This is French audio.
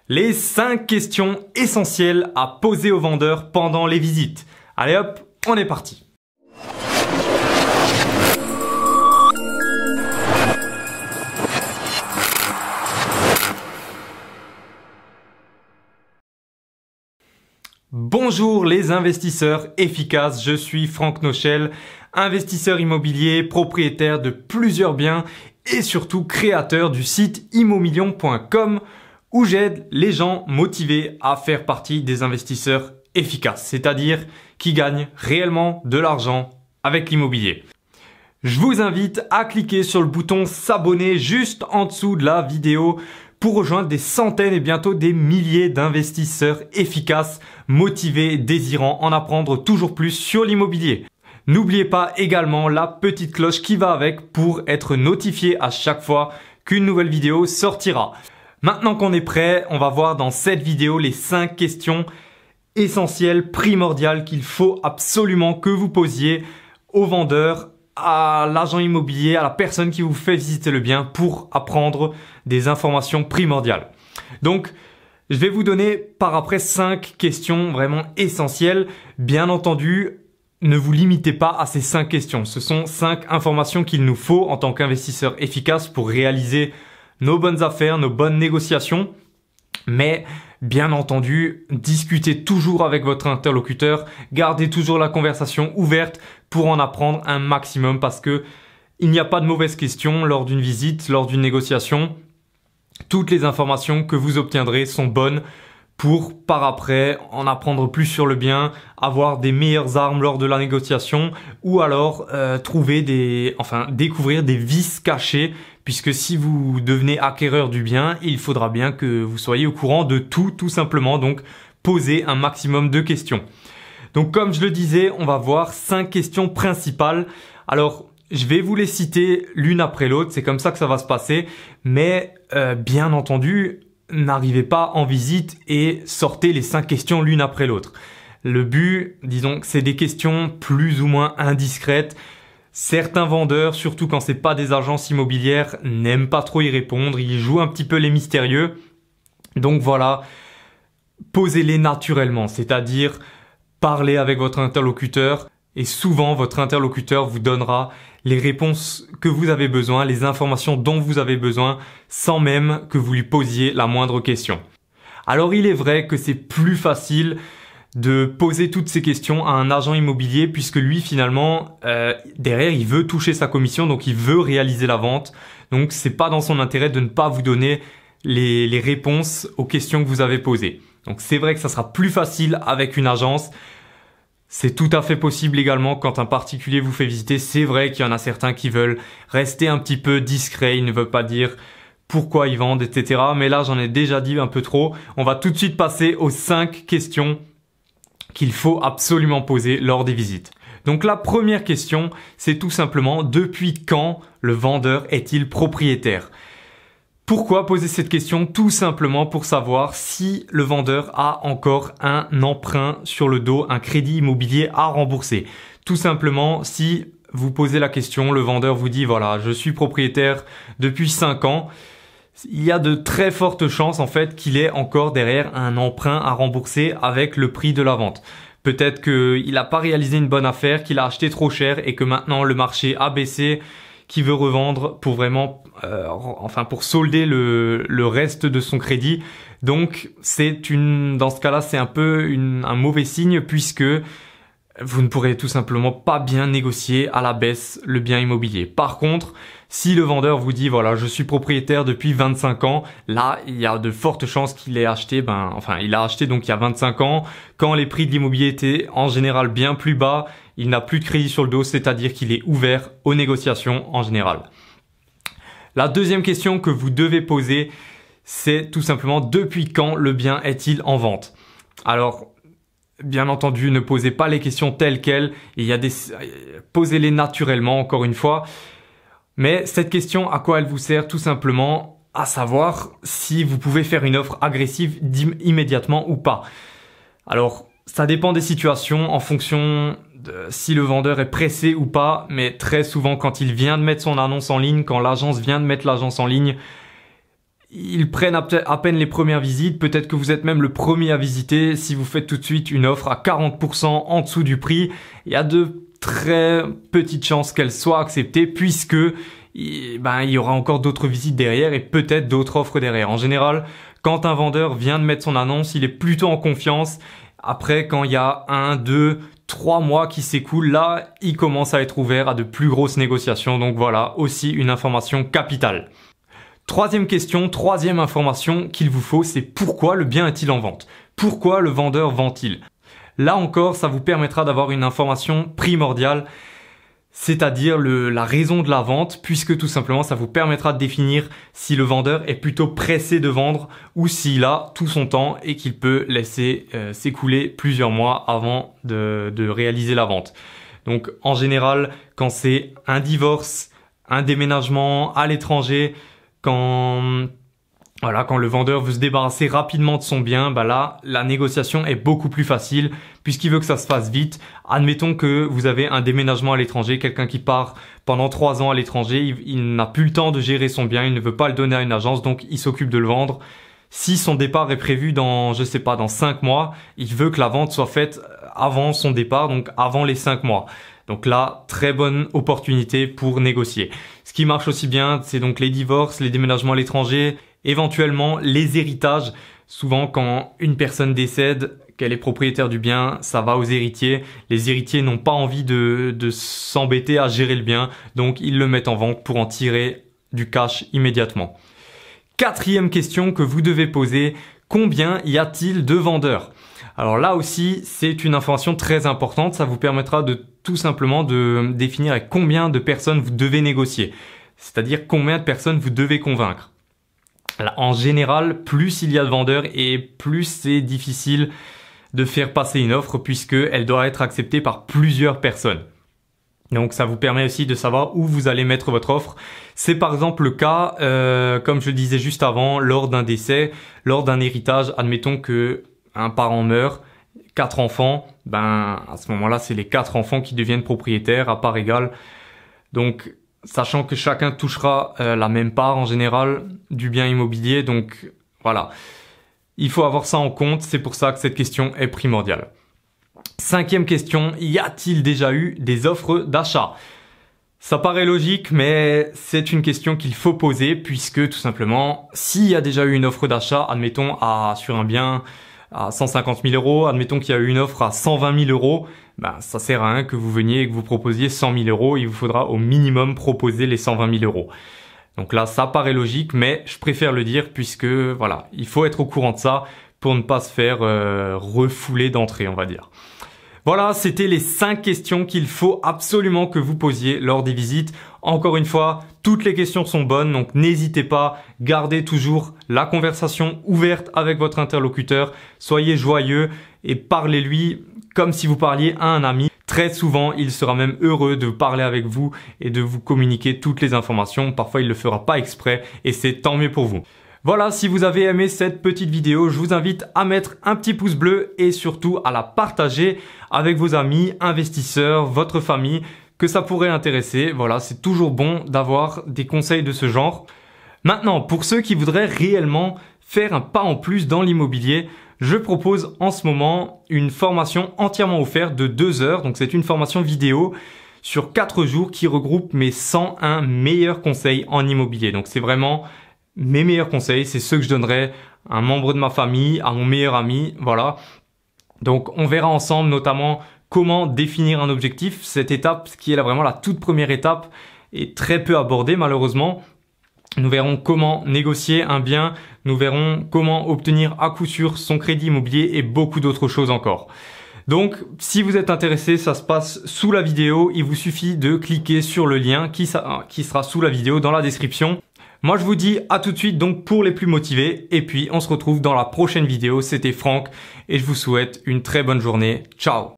Les 5 questions essentielles à poser aux vendeurs pendant les visites. Allez hop, on est parti. Bonjour les investisseurs efficaces, je suis Franck Nochel, investisseur immobilier, propriétaire de plusieurs biens et surtout créateur du site immomillion.com où j'aide les gens motivés à faire partie des investisseurs efficaces, c'est-à-dire qui gagnent réellement de l'argent avec l'immobilier. Je vous invite à cliquer sur le bouton s'abonner juste en dessous de la vidéo pour rejoindre des centaines et bientôt des milliers d'investisseurs efficaces, motivés, désirant en apprendre toujours plus sur l'immobilier. N'oubliez pas également la petite cloche qui va avec pour être notifié à chaque fois qu'une nouvelle vidéo sortira. Maintenant qu'on est prêt, on va voir dans cette vidéo les 5 questions essentielles, primordiales qu'il faut absolument que vous posiez aux vendeurs, à l'agent immobilier, à la personne qui vous fait visiter le bien pour apprendre des informations primordiales. Donc, je vais vous donner par après 5 questions vraiment essentielles. Bien entendu, ne vous limitez pas à ces 5 questions. Ce sont 5 informations qu'il nous faut en tant qu'investisseur efficace pour réaliser nos bonnes affaires, nos bonnes négociations. Mais bien entendu, discutez toujours avec votre interlocuteur, gardez toujours la conversation ouverte pour en apprendre un maximum parce que il n'y a pas de mauvaises questions lors d'une visite, lors d'une négociation. Toutes les informations que vous obtiendrez sont bonnes pour par après en apprendre plus sur le bien, avoir des meilleures armes lors de la négociation ou alors découvrir des vices cachés puisque si vous devenez acquéreur du bien, il faudra bien que vous soyez au courant de tout simplement. Donc, posez un maximum de questions. Donc, comme je le disais, on va voir 5 questions principales. Alors, je vais vous les citer l'une après l'autre. C'est comme ça que ça va se passer. Mais, bien entendu, n'arrivez pas en visite et sortez les 5 questions l'une après l'autre. Le but, disons, c'est des questions plus ou moins indiscrètes. Certains vendeurs, surtout quand c'est pas des agences immobilières, n'aiment pas trop y répondre. Ils jouent un petit peu les mystérieux. Donc voilà, posez-les naturellement, c'est-à-dire parlez avec votre interlocuteur et souvent votre interlocuteur vous donnera les réponses que vous avez besoin, les informations dont vous avez besoin sans même que vous lui posiez la moindre question. Alors il est vrai que c'est plus facile de poser toutes ces questions à un agent immobilier puisque lui finalement derrière il veut toucher sa commission, donc il veut réaliser la vente. Donc c'est pas dans son intérêt de ne pas vous donner les réponses aux questions que vous avez posées. Donc c'est vrai que ça sera plus facile avec une agence. C'est tout à fait possible également quand un particulier vous fait visiter. C'est vrai qu'il y en a certains qui veulent rester un petit peu discrets, ils ne veulent pas dire pourquoi ils vendent, etc. Mais là j'en ai déjà dit un peu trop. On va tout de suite passer aux 5 questions qu'il faut absolument poser lors des visites. Donc la première question, c'est tout simplement depuis quand le vendeur est-il propriétaire? Pourquoi poser cette question? Tout simplement pour savoir si le vendeur a encore un emprunt sur le dos, un crédit immobilier à rembourser. Tout simplement, si vous posez la question, le vendeur vous dit voilà, je suis propriétaire depuis 5 ans. Il y a de très fortes chances en fait qu'il ait encore derrière un emprunt à rembourser avec le prix de la vente. Peut-être qu'il n'a pas réalisé une bonne affaire, qu'il a acheté trop cher et que maintenant le marché a baissé, qu'il veut revendre pour vraiment, pour solder le reste de son crédit. Donc dans ce cas-là, c'est un peu un mauvais signe puisque vous ne pourrez tout simplement pas bien négocier à la baisse le bien immobilier. Par contre, si le vendeur vous dit voilà, je suis propriétaire depuis 25 ans, là, il y a de fortes chances qu'il ait acheté, il a acheté donc il y a 25 ans, quand les prix de l'immobilier étaient en général bien plus bas, il n'a plus de crédit sur le dos, c'est-à-dire qu'il est ouvert aux négociations en général. La deuxième question que vous devez poser, c'est tout simplement depuis quand le bien est-il en vente? Alors, bien entendu, ne posez pas les questions telles quelles. Posez-les naturellement, encore une fois. Mais cette question, à quoi elle vous sert? Tout simplement à savoir si vous pouvez faire une offre agressive immédiatement ou pas. Alors, ça dépend des situations en fonction de si le vendeur est pressé ou pas. Mais très souvent, quand il vient de mettre son annonce en ligne, quand l'agence vient de mettre l'agence en ligne, ils prennent à peine les premières visites. Peut-être que vous êtes même le premier à visiter. Si vous faites tout de suite une offre à 40% en dessous du prix, il y a de très petites chances qu'elle soit acceptée puisque il y aura encore d'autres visites derrière et peut-être d'autres offres derrière. En général, quand un vendeur vient de mettre son annonce, il est plutôt en confiance. Après, quand il y a 1, 2, 3 mois qui s'écoulent, là, il commence à être ouvert à de plus grosses négociations. Donc voilà, aussi une information capitale. Troisième question, troisième information qu'il vous faut, c'est pourquoi le bien est-il en vente? Pourquoi le vendeur vend-il? Là encore, ça vous permettra d'avoir une information primordiale, c'est-à-dire la raison de la vente, puisque tout simplement, ça vous permettra de définir si le vendeur est plutôt pressé de vendre ou s'il a tout son temps et qu'il peut laisser s'écouler plusieurs mois avant de réaliser la vente. Donc, en général, quand c'est un divorce, un déménagement à l'étranger, quand le vendeur veut se débarrasser rapidement de son bien, là, la négociation est beaucoup plus facile puisqu'il veut que ça se fasse vite. Admettons que vous avez un déménagement à l'étranger, quelqu'un qui part pendant 3 ans à l'étranger, il n'a plus le temps de gérer son bien, il ne veut pas le donner à une agence, donc il s'occupe de le vendre. Si son départ est prévu dans 5 mois, il veut que la vente soit faite avant son départ, donc avant les 5 mois. Donc là, très bonne opportunité pour négocier. Ce qui marche aussi bien, c'est donc les divorces, les déménagements à l'étranger, éventuellement les héritages. Souvent, quand une personne décède, qu'elle est propriétaire du bien, ça va aux héritiers. Les héritiers n'ont pas envie de s'embêter à gérer le bien, donc ils le mettent en vente pour en tirer du cash immédiatement. Quatrième question que vous devez poser, combien y a-t-il de vendeurs? Alors là aussi, c'est une information très importante. Ça vous permettra de tout simplement de définir avec combien de personnes vous devez négocier. C'est-à-dire combien de personnes vous devez convaincre. Là, en général, plus il y a de vendeurs et plus c'est difficile de faire passer une offre puisqu'elle doit être acceptée par plusieurs personnes. Donc ça vous permet aussi de savoir où vous allez mettre votre offre. C'est par exemple le cas, comme je le disais juste avant, lors d'un décès, lors d'un héritage. Admettons que un parent meurt, 4 enfants, à ce moment-là, c'est les 4 enfants qui deviennent propriétaires à part égale. Donc, sachant que chacun touchera la même part en général du bien immobilier, donc voilà. Il faut avoir ça en compte, c'est pour ça que cette question est primordiale. Cinquième question, y a-t-il déjà eu des offres d'achat? Ça paraît logique, mais c'est une question qu'il faut poser puisque tout simplement, s'il y a déjà eu une offre d'achat, admettons sur un bien à 150 000 euros, admettons qu'il y a eu une offre à 120 000 euros, ça sert à rien que vous veniez et que vous proposiez 100 000 euros, il vous faudra au minimum proposer les 120 000 euros. Donc là, ça paraît logique, mais je préfère le dire puisque voilà, il faut être au courant de ça pour ne pas se faire refouler d'entrée, on va dire. Voilà, c'était les 5 questions qu'il faut absolument que vous posiez lors des visites. Encore une fois, toutes les questions sont bonnes, donc n'hésitez pas, gardez toujours la conversation ouverte avec votre interlocuteur, soyez joyeux et parlez-lui comme si vous parliez à un ami. Très souvent, il sera même heureux de parler avec vous et de vous communiquer toutes les informations. Parfois, il ne le fera pas exprès et c'est tant mieux pour vous. Voilà, si vous avez aimé cette petite vidéo, je vous invite à mettre un petit pouce bleu et surtout à la partager avec vos amis, investisseurs, votre famille, que ça pourrait intéresser. Voilà, c'est toujours bon d'avoir des conseils de ce genre. Maintenant, pour ceux qui voudraient réellement faire un pas en plus dans l'immobilier, je propose en ce moment une formation entièrement offerte de 2 heures. Donc c'est une formation vidéo sur 4 jours qui regroupe mes 101 meilleurs conseils en immobilier. Donc c'est vraiment mes meilleurs conseils, c'est ceux que je donnerais à un membre de ma famille, à mon meilleur ami, voilà. Donc on verra ensemble notamment comment définir un objectif. Cette étape, qui est vraiment la toute première étape, est très peu abordée malheureusement. Nous verrons comment négocier un bien, nous verrons comment obtenir à coup sûr son crédit immobilier et beaucoup d'autres choses encore. Donc, si vous êtes intéressé, ça se passe sous la vidéo. Il vous suffit de cliquer sur le lien qui sera sous la vidéo dans la description. Moi, je vous dis à tout de suite donc pour les plus motivés. Et puis, on se retrouve dans la prochaine vidéo. C'était Franck et je vous souhaite une très bonne journée. Ciao!